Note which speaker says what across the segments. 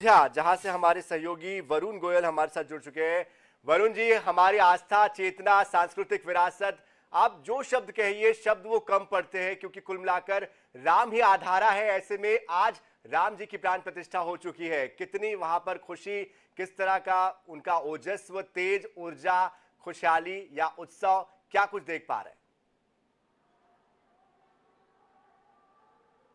Speaker 1: जहां से हमारे सहयोगी वरुण गोयल हमारे साथ जुड़ चुके हैं। वरुण जी, हमारी आस्था, चेतना, सांस्कृतिक विरासत, आप जो शब्द कहिए शब्द वो कम पड़ते हैं, क्योंकि कुल मिलाकर राम ही आधारा है। ऐसे में आज राम जी की प्राण प्रतिष्ठा हो चुकी है। कितनी वहां पर खुशी, किस तरह का उनका ओजस्व, तेज, ऊर्जा, खुशहाली या उत्सव, क्या कुछ देख पा रहे हैं?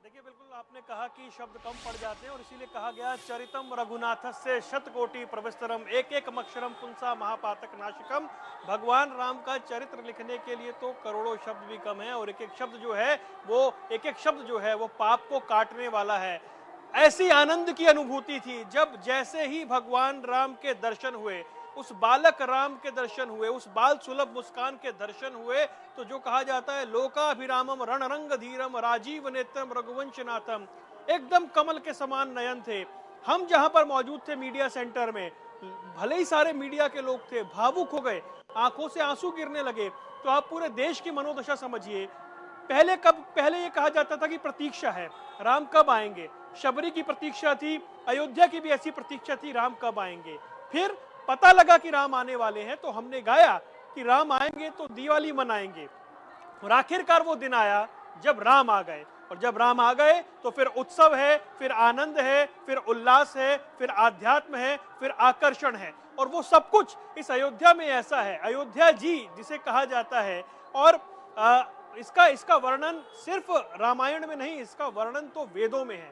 Speaker 2: देखिए, बिल्कुल आपने कहा कि शब्द कम पड़ जाते हैं और इसीलिए कहा गया चरितम रघुनाथस्य शतकोटि प्रविस्तरम एक एक अक्षरम पुंसा महापातक नाशकम। भगवान राम का चरित्र लिखने के लिए तो करोड़ों शब्द भी कम है और एक एक शब्द जो है वो पाप को काटने वाला है। ऐसी आनंद की अनुभूति थी जब जैसे ही भगवान राम के दर्शन हुए, उस बालक राम के दर्शन हुए, उस बाल सुलभ मुस्कान के दर्शन हुए, तो जो कहा जाता है लोकाभिरामम रणरंग धीरम राजीव नेत्रम रघुवंशनाथम, एकदम कमल के समान नयन थे। हम जहां पर मौजूद थे मीडिया सेंटर में, भले ही सारे मीडिया के लोग थे, भावुक हो गए, आंखों से आंसू गिरने लगे। तो आप पूरे देश की मनोदशा समझिए। पहले ये कहा जाता था कि प्रतीक्षा है, राम कब आएंगे। शबरी की प्रतीक्षा थी, अयोध्या की भी ऐसी प्रतीक्षा थी, राम कब आएंगे। फिर पता लगा कि राम आने वाले हैं तो हमने गाया कि राम आएंगे तो दिवाली मनाएंगे। और आखिरकार वो दिन आया जब राम आ गए, और जब राम आ गए तो फिर उत्सव है, फिर आनंद है, फिर उल्लास है, फिर आध्यात्म है, फिर आकर्षण है। और वो सब कुछ इस अयोध्या में ऐसा है, अयोध्या जी जिसे कहा जाता है। और इसका इसका वर्णन सिर्फ रामायण में नहीं, इसका वर्णन तो वेदों में है।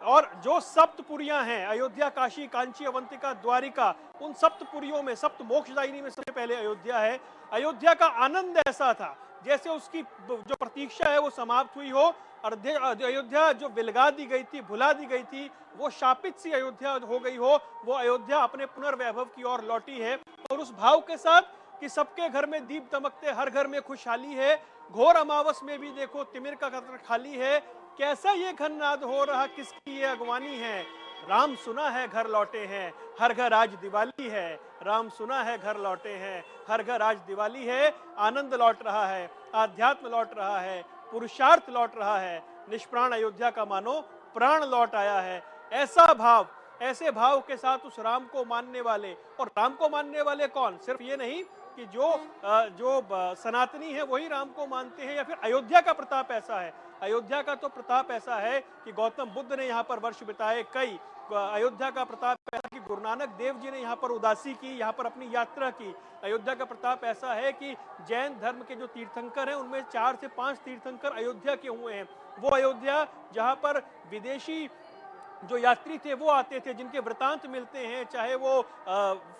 Speaker 2: और जो सप्तपुरियां हैं, अयोध्या, काशी, कांची, अवंतिका, द्वारिका, उन सप्तपुरियों में सप्त मोक्षदायिनी में सबसे पहले अयोध्या है। अयोध्या का आनंद ऐसा था जैसे उसकी जो प्रतीक्षा है वो समाप्त हुई हो। अयोध्या जो विलगा दी गई थी, भुला दी गई थी, वो शापित सी अयोध्या हो गई हो। वो अयोध्या अपने पुनर्वैभव की ओर लौटी है। और उस भाव के साथ कि सबके घर में दीप दमकते, हर घर में खुशहाली है, घोर अमावस में भी देखो तिमिर का कतर खाली है। कैसा ये घननाद हो रहा, किसकी ये अगवानी है। राम सुना है घर लौटे हैं, हर घर आज दिवाली है। राम सुना है घर लौटे हैं, हर घर आज दिवाली है। आनंद लौट रहा है, आध्यात्म लौट रहा है, पुरुषार्थ लौट रहा है। निष्प्राण अयोध्या का मानो प्राण लौट आया है। ऐसा भाव, ऐसे भाव के साथ उस राम को मानने वाले, और राम को मानने वाले कौन, सिर्फ ये नहीं कि जो सनातनी है वही राम को मानते हैं, या फिर अयोध्या का प्रताप ऐसा है। अयोध्या का तो प्रताप ऐसा है कि गौतम बुद्ध ने यहाँ पर वर्ष बिताए कई। अयोध्या का प्रताप ऐसा कि गुरु नानक देव जी ने यहाँ पर उदासी की, यहाँ पर अपनी यात्रा की। अयोध्या का प्रताप ऐसा है कि जैन धर्म के जो तीर्थंकर हैं उनमें 4 से 5 तीर्थंकर अयोध्या के हुए हैं। वो अयोध्या जहाँ पर विदेशी जो यात्री थे वो आते थे, जिनके वृतांत मिलते हैं, चाहे वो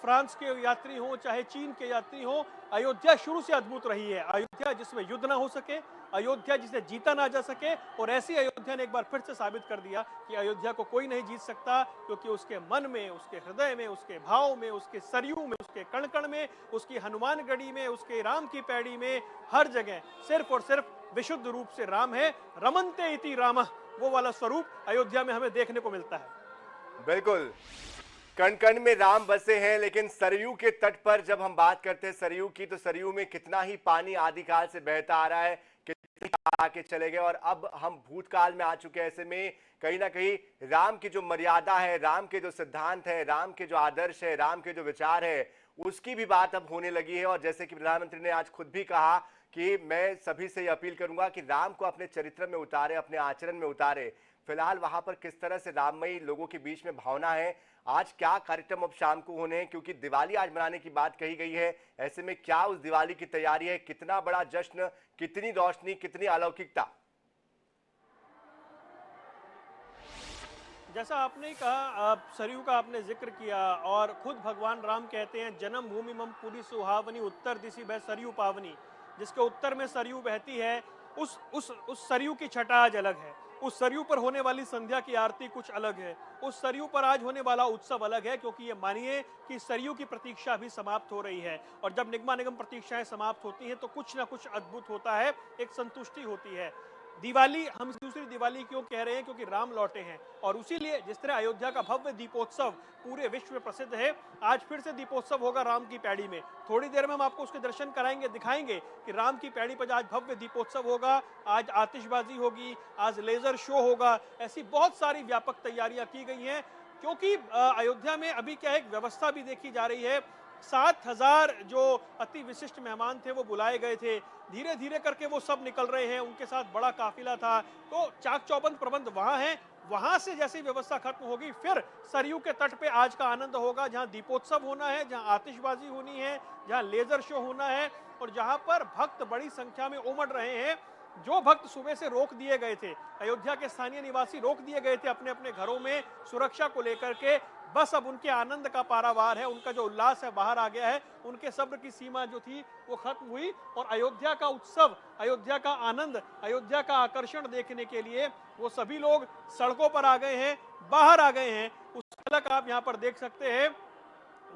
Speaker 2: फ्रांस के यात्री हो, चाहे चीन के यात्री हो। अयोध्या शुरू से अद्भुत रही है। अयोध्या जिसमें युद्ध ना हो सके, अयोध्या जिसे जीता ना जा सके, और ऐसी अयोध्या ने एक बार फिर से साबित कर दिया कि अयोध्या को कोई नहीं जीत सकता, क्योंकि उसके मन में, उसके हृदय में, उसके भाव में, उसके सरयू में, उसके कण कण में, उसकी हनुमानगढ़ी में, उसके राम की पैड़ी में, हर जगह सिर्फ और सिर्फ विशुद्ध रूप से राम है। रमनते इति रामः, वो वाला स्वरूप अयोध्या में हमें देखने को मिलता है।
Speaker 1: बिल्कुल, कण कण में राम बसे हैं। लेकिन सरयू के तट पर जब हम बात करते हैं सरयू की, तो सरयू में कितना ही पानी आदिकाल से बहता आ रहा है, कितने आके चले गए, और अब हम भूतकाल में आ चुके हैं। ऐसे में कहीं ना कहीं राम की जो मर्यादा है, राम के जो सिद्धांत है, राम के जो आदर्श है, राम के जो विचार है, उसकी भी बात अब होने लगी है। और जैसे कि प्रधानमंत्री ने आज खुद भी कहा कि मैं सभी से अपील करूंगा कि राम को अपने चरित्र में उतारे, अपने आचरण में उतारे। फिलहाल वहां पर किस तरह से राममयी लोगों के बीच में भावना है, आज क्या कार्यक्रम अब शाम को होने हैं, क्योंकि दिवाली आज मनाने की बात कही गई है। ऐसे में क्या उस दिवाली की तैयारी है, कितना बड़ा जश्न, कितनी रोशनी, कितनी अलौकिकता?
Speaker 2: जैसा आपने ही कहा, सरयू का आपने जिक्र किया, और खुद भगवान राम कहते हैं जन्म भूमि मम पुरी सुहावनी, उत्तर दिशि बह सरयू पावनी। जिसके उत्तर में सरयू बहती है, उस सरयू की छटा आज अलग है। उस सरयू पर होने वाली संध्या की आरती कुछ अलग है। उस सरयू पर आज होने वाला उत्सव अलग है, क्योंकि ये मानिए कि सरयू की प्रतीक्षा भी समाप्त हो रही है। और जब निगमा निगम प्रतीक्षाएं समाप्त होती हैं तो कुछ ना कुछ अद्भुत होता है, एक संतुष्टि होती है। दिवाली, हम दूसरी दिवाली क्यों कह रहे हैं, क्योंकि राम लौटे हैं। और उसीलिए जिस तरह अयोध्या का भव्य दीपोत्सव पूरे विश्व में प्रसिद्ध है, आज फिर से दीपोत्सव होगा राम की पैड़ी में। थोड़ी देर में हम आपको उसके दर्शन कराएंगे, दिखाएंगे कि राम की पैड़ी पर आज भव्य दीपोत्सव होगा। आज आतिशबाजी होगी, आज लेजर शो होगा। ऐसी बहुत सारी व्यापक तैयारियां की गई हैं। क्योंकि अयोध्या में अभी क्या है, एक व्यवस्था भी देखी जा रही है। 7,000 जो अति विशिष्ट मेहमान थे वो बुलाए गए थे, धीरे धीरे करके वो सब निकल रहे हैं, उनके साथ बड़ा काफिला था, तो चाक चौबंद प्रबंध वहां है। वहां से जैसे ही व्यवस्था खत्म होगी, फिर सरयू के तट पे आज का आनंद होगा, जहां दीपोत्सव होना है, जहां आतिशबाजी होनी है, जहां लेजर शो होना है, और जहां पर भक्त बड़ी संख्या में उमड़ रहे हैं। जो भक्त सुबह से रोक दिए गए थे, अयोध्या के स्थानीय निवासी रोक दिए गए थे अपने अपने घरों में सुरक्षा को लेकर के, बस अब उनके आनंद का पारावार है, उनका जो उल्लास है बाहर आ गया है, उनके सब्र की सीमा जो थी वो खत्म हुई, और अयोध्या का उत्सव, अयोध्या का आनंद, अयोध्या का आकर्षण देखने के लिए वो सभी लोग सड़कों पर आ गए हैं, बाहर आ गए हैं। उस झलक आप यहाँ पर देख सकते हैं,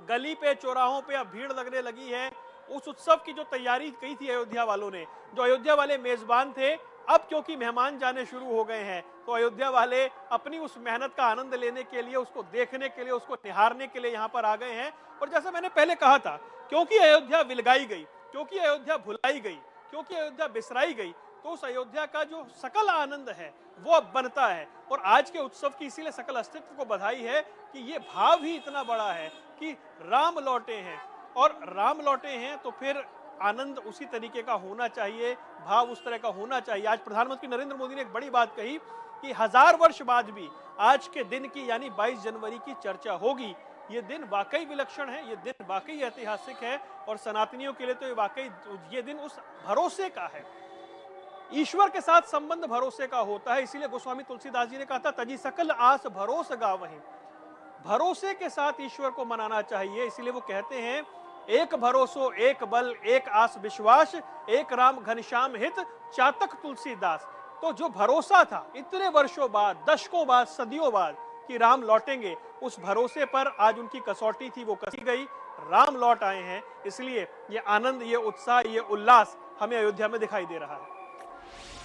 Speaker 2: गली पे चौराहों पे अब भीड़ लगने लगी है। उस उत्सव की जो तैयारी की थी अयोध्या वालों ने, जो अयोध्या वाले मेजबान थे, अब क्योंकि मेहमान जाने शुरू हो गए हैं, तो अयोध्या वाले अपनी उस मेहनत का आनंद लेने के लिए, उसको देखने के लिए, उसको निहारने के लिए यहाँ पर आ गए हैं। और जैसा मैंने पहले कहा था, क्योंकि अयोध्या विलगाई गई, क्योंकि अयोध्या भुलाई गई, क्योंकि अयोध्या बिसराई गई, तो उस अयोध्या का जो सकल आनंद है वो अब बनता है। और आज के उत्सव की इसीलिए सकल अस्तित्व को बधाई है कि ये भाव ही इतना बड़ा है कि राम लौटे हैं, और राम लौटे हैं तो फिर आनंद उसी तरीके का होना चाहिए, भाव उस तरह का होना चाहिए। आज प्रधानमंत्री नरेंद्र मोदी ने एक बड़ी बात कही कि 1000 वर्ष बाद भी आज के दिन की, यानी 22 जनवरी की चर्चा होगी। ये दिन वाकई विलक्षण है, ये दिन वाकई ऐतिहासिक है, और सनातनियों के लिए तो ये वाकई ये दिन उस भरोसे का है। ईश्वर के साथ संबंध भरोसे का होता है, इसीलिए गोस्वामी तुलसीदास जी ने कहा था, तजी सकल आस भरोस गावहीं। भरोसे के साथ ईश्वर को मनाना चाहिए, इसीलिए वो कहते हैं, एक भरोसो एक बल एक आस विश्वास, एक राम घनश्याम हित चातक तुलसीदास। तो जो भरोसा था इतने वर्षों बाद, दशकों बाद, सदियों बाद कि राम लौटेंगे, उस भरोसे पर आज उनकी कसौटी थी वो कसी गई, राम लौट आए हैं। इसलिए ये आनंद, ये उत्साह, ये उल्लास हमें अयोध्या में दिखाई दे रहा है।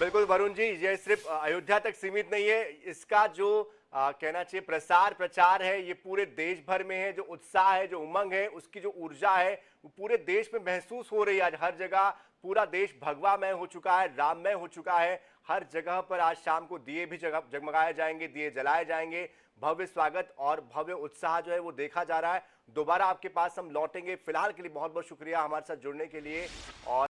Speaker 1: बिल्कुल वरुण जी, ये सिर्फ अयोध्या तक सीमित नहीं है, इसका जो कहना चाहिए प्रसार प्रचार है, ये पूरे देश भर में है। जो उत्साह है, जो उमंग है, उसकी जो ऊर्जा है, वो पूरे देश में महसूस हो रही है। आज हर जगह पूरा देश भगवामय हो चुका है, राममय हो चुका है। हर जगह पर आज शाम को दिए भी जगमगाए जाएंगे, दिए जलाए जाएंगे। भव्य स्वागत और भव्य उत्साह जो है वो देखा जा रहा है। दोबारा आपके पास हम लौटेंगे, फिलहाल के लिए बहुत बहुत शुक्रिया हमारे साथ जुड़ने के लिए। और